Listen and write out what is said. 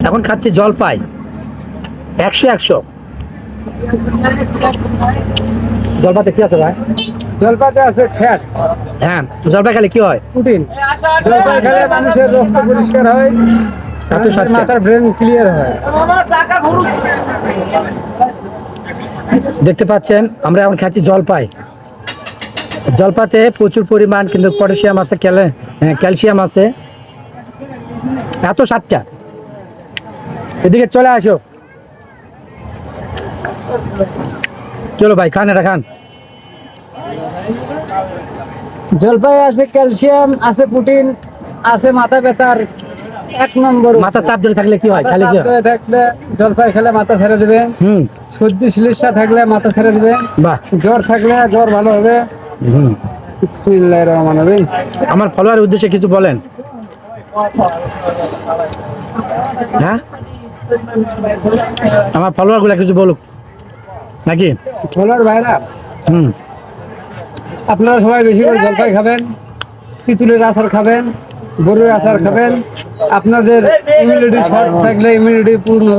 এখন খাচ্ছি জলপাই 100 জলপাইতে কি আছে ভাই? জলপাইতে আছে ফ্যাট। হ্যাঁ, জলপাই খেলে কি হয়? প্রোটিন। জলপাই খেলে মানুষের রক্ত পরিষ্কার হয়, এত স্বাদ। মাথার ব্রেন ক্লিয়ার হয়। দেখতে পাচ্ছেন আমরা এখন খাচ্ছি জলপাই। জলপাতে প্রচুর পরিমাণ কিন্তু পটাশিয়াম আছে, ক্যালসিয়াম আছে। এত স্বাদটা, এদিকে চলে আসো। চলো ভাই, খান, এটা খান। জলপাই আছে ক্যালসিয়াম, আছে প্রোটিন, আছে মাথা ব্যথার 1 নম্বর। মাথা চাপ ধরে থাকলে কি হয়? খালি কি হয়? থাকলে জলপাই খেলে মাথা ছেড়ে দেবে। সর্দি শিলিশা থাকলে মাথা ছেড়ে দেবে। বাহ। জ্বর থাকলে জ্বর ভালো হবে। বিসমিল্লাহির রহমানির রহিম। আমার ফলোয়ারের উদ্দেশ্যে কিছু বলেন। হ্যাঁ, আমার ফলোয়ার গুলা কিছু বলুক নাকি? ফলোয়ার ভাইরা, আপনারা সবাই বেশি করে জলপাই খাবেন, তিতুলের আচার খাবেন, গরুর আচার খাবেন। আপনাদের ইমিউনিটি শর্ট থাকলে ইমিউনিটি পূর্ণ হবে।